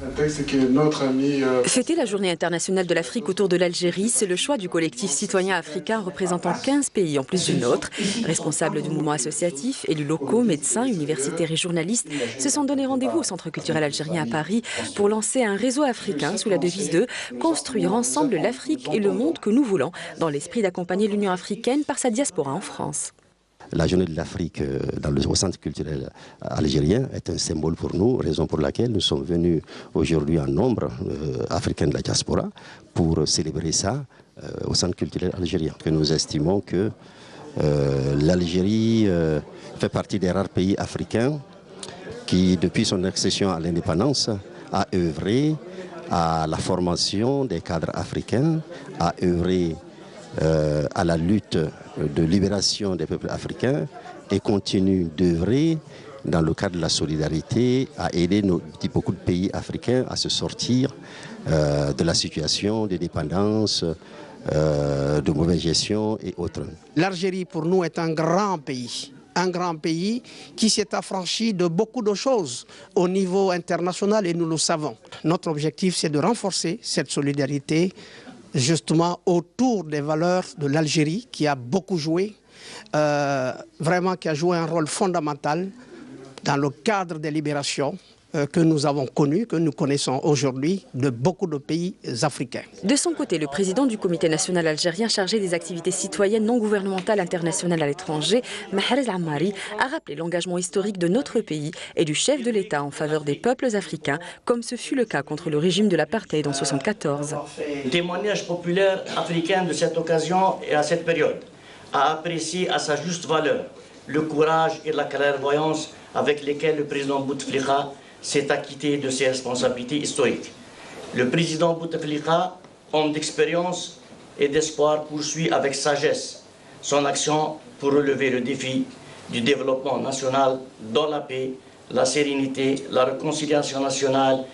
Un texte que notre ami... Fêter la journée internationale de l'Afrique autour de l'Algérie, c'est le choix du collectif citoyen africain représentant 15 pays en plus du nôtre. Responsables du mouvement associatif, élus locaux, médecins, universitaires et journalistes se sont donné rendez-vous au Centre culturel algérien à Paris pour lancer un réseau africain sous la devise de « Construire ensemble l'Afrique et le monde que nous voulons » dans l'esprit d'accompagner l'Union africaine par sa diaspora en France. La journée de l'Afrique au Centre culturel algérien est un symbole pour nous, raison pour laquelle nous sommes venus aujourd'hui en nombre africain de la diaspora pour célébrer ça au Centre culturel algérien. Que nous estimons que l'Algérie fait partie des rares pays africains qui, depuis son accession à l'indépendance, a œuvré à la formation des cadres africains, a œuvré à la lutte de libération des peuples africains et continue d'œuvrer dans le cadre de la solidarité à aider beaucoup de pays africains à se sortir de la situation de dépendance, de mauvaise gestion et autres. L'Algérie pour nous est un grand pays qui s'est affranchi de beaucoup de choses au niveau international et nous le savons. Notre objectif c'est de renforcer cette solidarité justement autour des valeurs de l'Algérie qui a beaucoup joué, vraiment qui a joué un rôle fondamental dans le cadre des libérations que nous avons connues, que nous connaissons aujourd'hui de beaucoup de pays africains. De son côté, le président du Comité national algérien chargé des activités citoyennes non gouvernementales internationales à l'étranger, Mahrez Ammari, a rappelé l'engagement historique de notre pays et du chef de l'État en faveur des peuples africains, comme ce fut le cas contre le régime de l'apartheid en 1974. Témoignage populaire africain de cette occasion et à cette période a apprécié à sa juste valeur le courage et la clairvoyance avec lesquels le président Bouteflika s'est acquitté de ses responsabilités historiques. Le président Bouteflika, homme d'expérience et d'espoir, poursuit avec sagesse son action pour relever le défi du développement national dans la paix, la sérénité, la réconciliation nationale,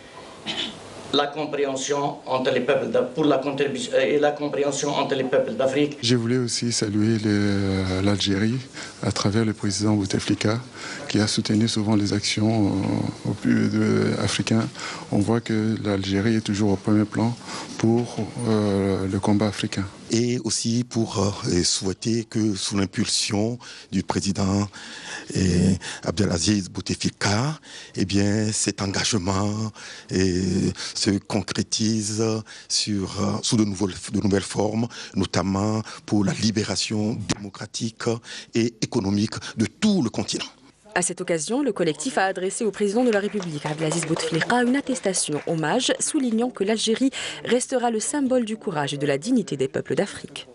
la compréhension entre les peuples d'Afrique. Je voulais aussi saluer l'Algérie à travers le président Bouteflika qui a soutenu souvent les actions africaines. On voit que l'Algérie est toujours au premier plan pour le combat africain. Et aussi pour souhaiter que sous l'impulsion du président Abdelaziz Bouteflika, eh bien, cet engagement se concrétise sous de nouvelles formes, notamment pour la libération démocratique et économique de tout le continent. À cette occasion, le collectif a adressé au président de la République, Abdelaziz Bouteflika, une attestation hommage, soulignant que l'Algérie restera le symbole du courage et de la dignité des peuples d'Afrique.